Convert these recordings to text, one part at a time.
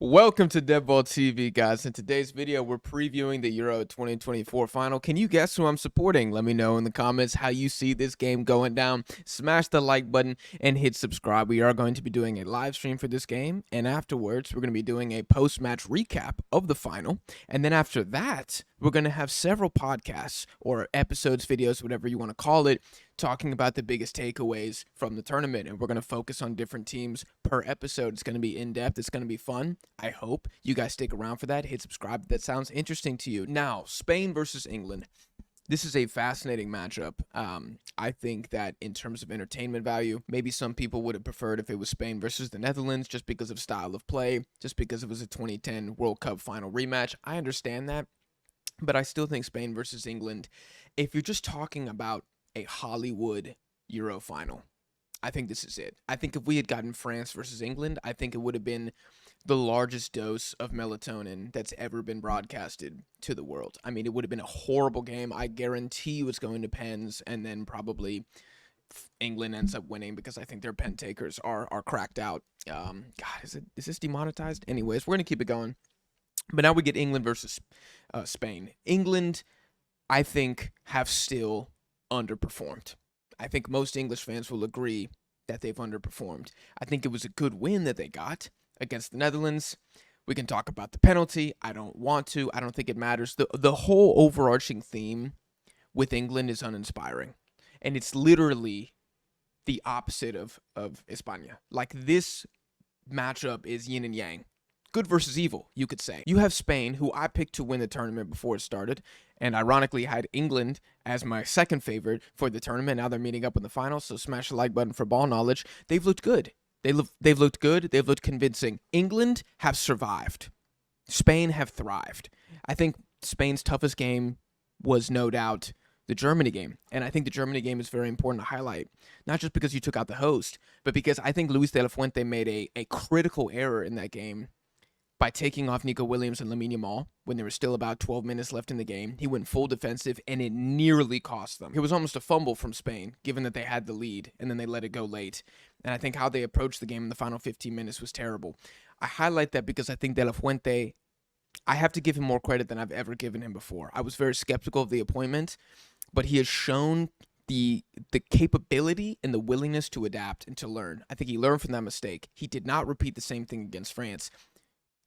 Welcome to Deadball TV, guys. In today's video, we're previewing the Euro 2024 final. Can you guess who I'm supporting? Let me know in the comments how you see this game going down. Smash the like button and hit subscribe. We are going to be doing a live stream for this game, and afterwards, we're going to be doing a post-match recap of the final. And then after that, we're going to have several podcasts or episodes, videos, whatever you want to call it, talking about the biggest takeaways from the tournament, and we're going to focus on different teams per episode. It's going to be in-depth. It's going to be fun. I hope you guys stick around for that. Hit subscribe if that sounds interesting to you. Now, Spain versus England. This is a fascinating matchup. I think that in terms of entertainment value, maybe some people would have preferred if it was Spain versus the Netherlands just because of style of play, just because it was a 2010 World Cup final rematch. I understand that, but I still think Spain versus England, if you're just talking about a Hollywood Euro final, I think this is it. I think if we had gotten France versus England, I think it would have been the largest dose of melatonin that's ever been broadcasted to the world. I mean, it would have been a horrible game. I guarantee you it's going to pens, and then probably England ends up winning because I think their pen takers are cracked out. God, is this demonetized? Anyways, we're going to keep it going. But now we get England versus Spain. England, I think, have still underperformed. I think most English fans will agree that they've underperformed. I think it was a good win that they got against the Netherlands. We can talk about the penalty. I don't want to. I don't think it matters. The whole overarching theme with England is uninspiring. And it's literally the opposite of España. Like, this matchup is yin and yang. Good versus evil, you could say. You have Spain, who I picked to win the tournament before it started, and ironically had England as my second favorite for the tournament. Now they're meeting up in the finals, so smash the like button for ball knowledge. They've looked good. They've looked good. They've looked convincing. England have survived. Spain have thrived. I think Spain's toughest game was no doubt the Germany game. And I think the Germany game is very important to highlight, not just because you took out the host, but because I think Luis de la Fuente made a critical error in that game by taking off Nico Williams and Lamine Yamal when there was still about 12 minutes left in the game. He went full defensive, and it nearly cost them. It was almost a fumble from Spain, given that they had the lead, and then they let it go late. And I think how they approached the game in the final 15 minutes was terrible. I highlight that because I think De La Fuente, I have to give him more credit than I've ever given him before. I was very skeptical of the appointment, but he has shown the capability and the willingness to adapt and to learn. I think he learned from that mistake. He did not repeat the same thing against France.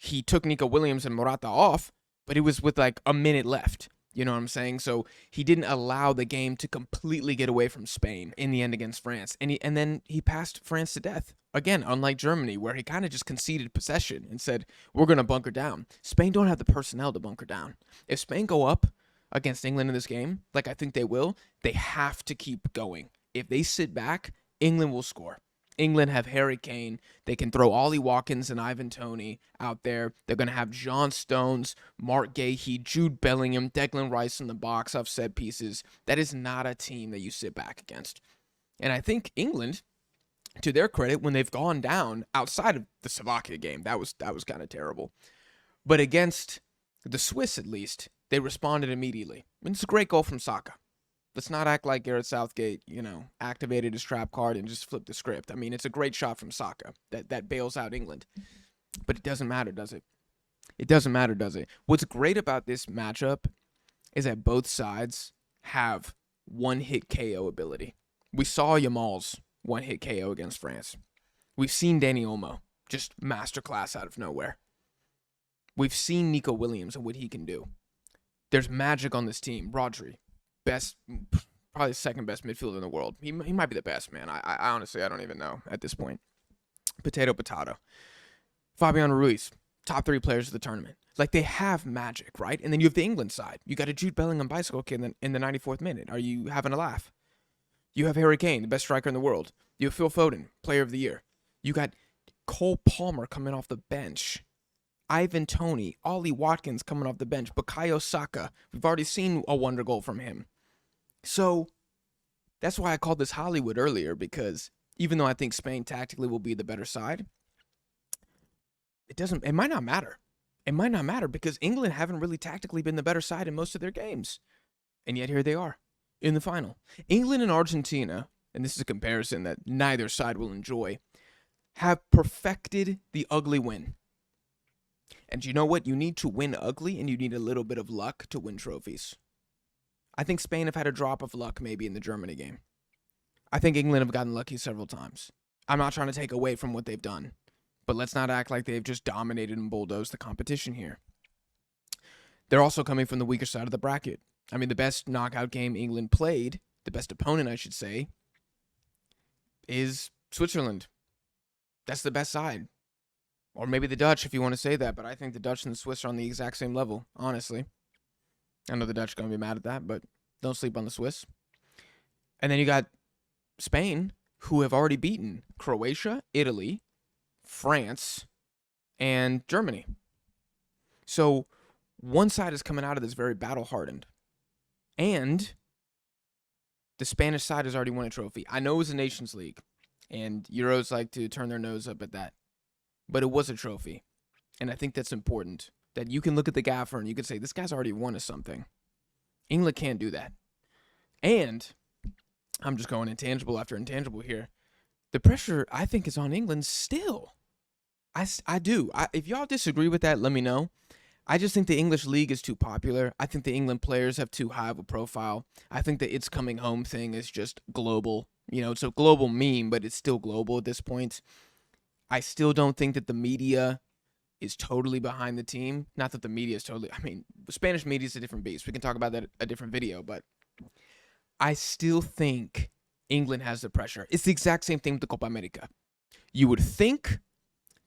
He took Nico Williams and Morata off, but it was with like a minute left. You know what I'm saying? So he didn't allow the game to completely get away from Spain in the end against France. And then he passed France to death. Again, unlike Germany, where he kind of just conceded possession and said, we're going to bunker down. Spain don't have the personnel to bunker down. If Spain go up against England in this game, like I think they will, they have to keep going. If they sit back, England will score. England have Harry Kane. They can throw Ollie Watkins and Ivan Toney out there. They're going to have John Stones, Mark Gahey, Jude Bellingham, Declan Rice in the box off set pieces. That is not a team that you sit back against. And I think England, to their credit, when they've gone down outside of the Slovakia game, that was kind of terrible. But against the Swiss, at least, they responded immediately. And it's a great goal from Saka. Let's not act like Gareth Southgate, activated his trap card and just flipped the script. I mean, it's a great shot from Saka that bails out England. But it doesn't matter, does it? It doesn't matter, does it? What's great about this matchup is that both sides have one-hit KO ability. We saw Yamal's one-hit KO against France. We've seen Dani Olmo just masterclass out of nowhere. We've seen Nico Williams and what he can do. There's magic on this team. Rodri, best, probably second best midfielder in the world. He might be the best, man. I honestly, I don't even know at this point. Potato. Fabian Ruiz, top 3 players of the tournament. Like, they have magic, right? And then you have the England side. You got a Jude Bellingham bicycle kick in the 94th minute. Are you having a laugh? You have Harry Kane, the best striker in the world. You have Phil Foden, player of the year. You got Cole Palmer coming off the bench. Ivan Toney, Ollie Watkins coming off the bench. Bukayo Saka. We've already seen a wonder goal from him. So that's why I called this Hollywood earlier, because even though I think Spain tactically will be the better side, it might not matter. It might not matter because England haven't really tactically been the better side in most of their games. And yet here they are in the final. England and Argentina, and this is a comparison that neither side will enjoy, have perfected the ugly win. And you know what? You need to win ugly, and you need a little bit of luck to win trophies. I think Spain have had a drop of luck maybe in the Germany game. I think England have gotten lucky several times. I'm not trying to take away from what they've done, but let's not act like they've just dominated and bulldozed the competition here. They're also coming from the weaker side of the bracket. I mean, the best knockout game England played, the best opponent, I should say, is Switzerland. That's the best side. Or maybe the Dutch, if you want to say that, but I think the Dutch and the Swiss are on the exact same level, honestly. I know the Dutch are going to be mad at that, but don't sleep on the Swiss. And then you got Spain, who have already beaten Croatia, Italy, France, and Germany. So one side is coming out of this very battle-hardened. And the Spanish side has already won a trophy. I know it was a Nations League, and Euros like to turn their nose up at that. But it was a trophy. And I think that's important. That you can look at the gaffer and you can say, this guy's already won us something. England can't do that. And I'm just going intangible after intangible here. The pressure, I think, is on England still. I do. If y'all disagree with that, let me know. I just think the English league is too popular. I think the England players have too high of a profile. I think the It's Coming Home thing is just global. You know, it's a global meme, but it's still global at this point. I still don't think that the media is totally behind the team. Not that the media is totally... I mean, Spanish media is a different beast. We can talk about that in a different video, but I still think England has the pressure. It's the exact same thing with the Copa America. You would think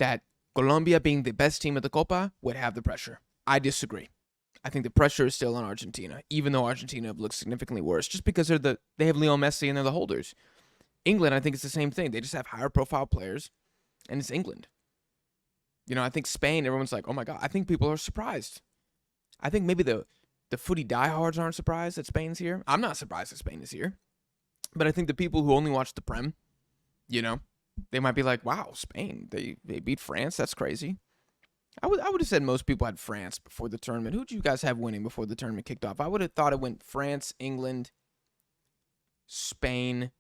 that Colombia, being the best team at the Copa, would have the pressure. I disagree. I think the pressure is still on Argentina, even though Argentina looks significantly worse, just because they have Leo Messi and they're the holders. England, I think it's the same thing. They just have higher profile players, and it's England. You know, I think Spain, everyone's like, oh my God. I think people are surprised. I think maybe the footy diehards aren't surprised that Spain's here. I'm not surprised that Spain is here. But I think the people who only watch the Prem, you know, they might be like, wow, Spain, they beat France? That's crazy. I would have said most people had France before the tournament. Who did you guys have winning before the tournament kicked off? I would have thought it went France, England, Spain.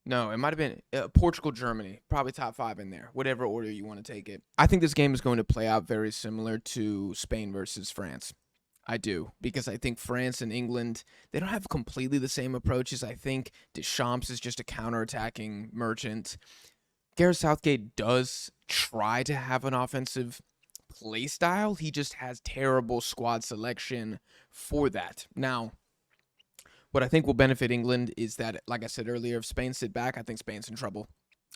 No, it might have been Portugal, Germany. Probably top 5 in there, whatever order you want to take it. I think this game is going to play out very similar to Spain versus France. I do, because I think France and England, they don't have completely the same approaches. I think Deschamps is just a counterattacking merchant. Gareth Southgate does try to have an offensive play style. He just has terrible squad selection for that. Now, what I think will benefit England is that, like I said earlier, if Spain sit back, I think Spain's in trouble.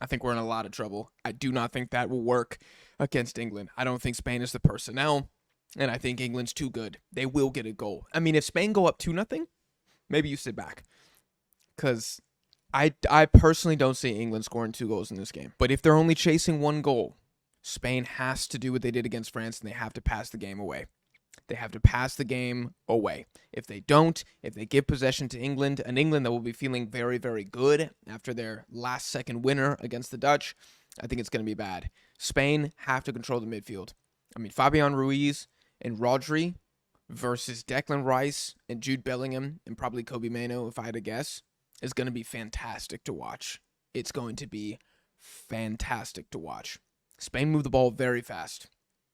I think we're in a lot of trouble. I do not think that will work against England. I don't think Spain is the personnel, and I think England's too good. They will get a goal. I mean, if Spain go up 2-0, maybe you sit back. Because I personally don't see England scoring 2 goals in this game. But if they're only chasing 1 goal, Spain has to do what they did against France, and they have to pass the game away. They have to pass the game away. If they don't, if they give possession to England, an England that will be feeling very, very good after their last-second winner against the Dutch, I think it's going to be bad. Spain have to control the midfield. I mean, Fabian Ruiz and Rodri versus Declan Rice and Jude Bellingham and probably Kobe Mainoo, if I had to guess, is going to be fantastic to watch. It's going to be fantastic to watch. Spain move the ball very fast.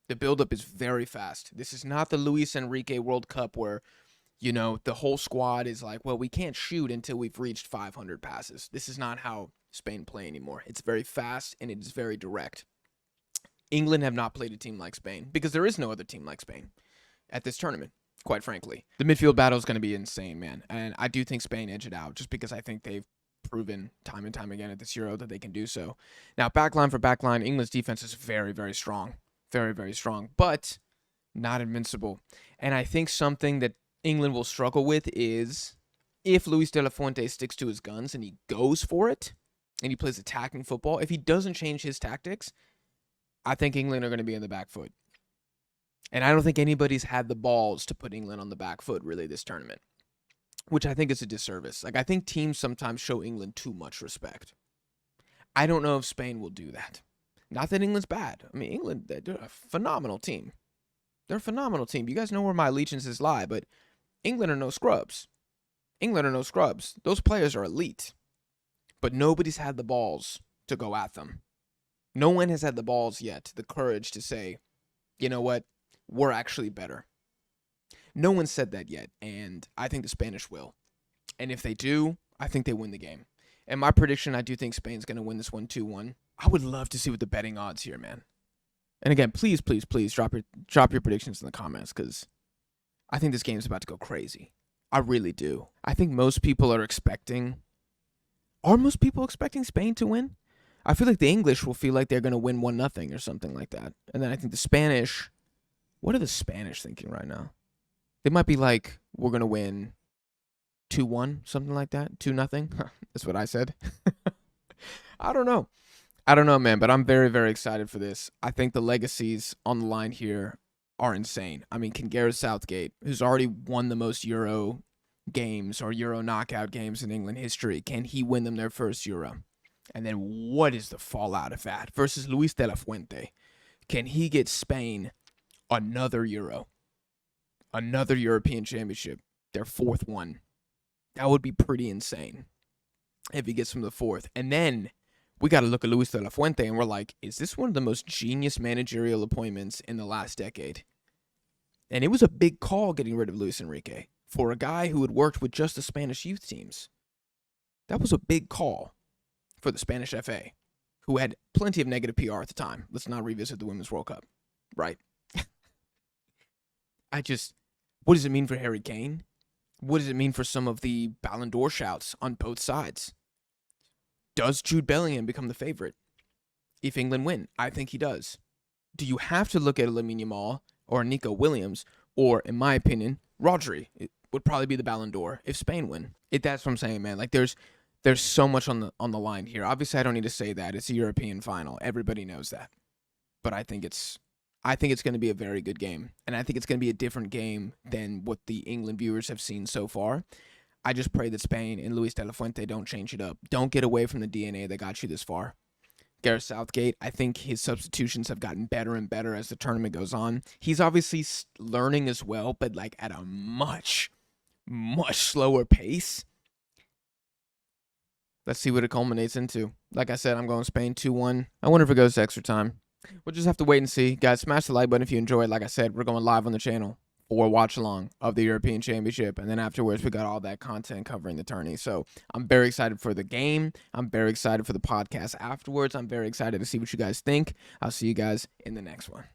The buildup is very fast. This is not the Luis Enrique World Cup where, you know, the whole squad is like, well, we can't shoot until we've reached 500 passes. This is not how Spain play anymore. It's very fast and it is very direct. England have not played a team like Spain because there is no other team like Spain at this tournament, quite frankly. The midfield battle is going to be insane, man. And I do think Spain edge it out just because I think they've proven time and time again at this Euro that they can do so. Now, backline for backline, England's defense is very, very strong. Very, very strong, but not invincible. And I think something that England will struggle with is if Luis de la Fuente sticks to his guns and he goes for it and he plays attacking football, if he doesn't change his tactics, I think England are going to be in the back foot. And I don't think anybody's had the balls to put England on the back foot really this tournament, which I think is a disservice. Like, I think teams sometimes show England too much respect. I don't know if Spain will do that. Not that England's bad. I mean, England, they're a phenomenal team. They're a phenomenal team. You guys know where my allegiances lie, but England are no scrubs. England are no scrubs. Those players are elite. But nobody's had the balls to go at them. No one has had the balls yet, the courage to say, you know what? We're actually better. No one said that yet, and I think the Spanish will. And if they do, I think they win the game. And my prediction, I do think Spain's going to win this one 2-1. I would love to see what the betting odds here, man. And again, please, please, please drop your predictions in the comments because I think this game is about to go crazy. I really do. I think most people are expecting. Are most people expecting Spain to win? I feel like the English will feel like they're going to win 1-0 or something like that. And then I think the Spanish. What are the Spanish thinking right now? They might be like, we're going to win 2-1, something like that. 2-0. That's what I said. I don't know. I don't know, man, but I'm very, very excited for this. I think the legacies on the line here are insane. I mean, can Gareth Southgate, who's already won the most Euro games or Euro knockout games in England history, can he win them their first Euro? And then what is the fallout of that? Versus Luis de la Fuente. Can he get Spain another Euro? Another European Championship? Their fourth one. That would be pretty insane if he gets from the fourth. And then we got to look at Luis de la Fuente and we're like, is this one of the most genius managerial appointments in the last decade? And it was a big call getting rid of Luis Enrique for a guy who had worked with just the Spanish youth teams. That was a big call for the Spanish FA, who had plenty of negative PR at the time. Let's not revisit the Women's World Cup, right? What does it mean for Harry Kane? What does it mean for some of the Ballon d'Or shouts on both sides? Does Jude Bellingham become the favorite if England win? I think he does. Do you have to look at Lamine Yamal or Nico Williams or, in my opinion, Rodri? It would probably be the Ballon d'Or if Spain win. That's what I'm saying, man. Like there's so much on the line here. Obviously, I don't need to say that. It's a European final. Everybody knows that. But I think it's going to be a very good game. And I think it's going to be a different game than what the England viewers have seen so far. I just pray that Spain and Luis de la Fuente don't change it up. Don't get away from the DNA that got you this far. Gareth Southgate, I think his substitutions have gotten better and better as the tournament goes on. He's obviously learning as well, but like at a much, much slower pace. Let's see what it culminates into. Like I said, I'm going Spain 2-1. I wonder if it goes to extra time. We'll just have to wait and see. Guys, smash the like button if you enjoyed. Like I said, we're going live on the channel for a watch along of the European Championship. And then afterwards, we got all that content covering the tourney. So I'm very excited for the game. I'm very excited for the podcast afterwards. I'm very excited to see what you guys think. I'll see you guys in the next one.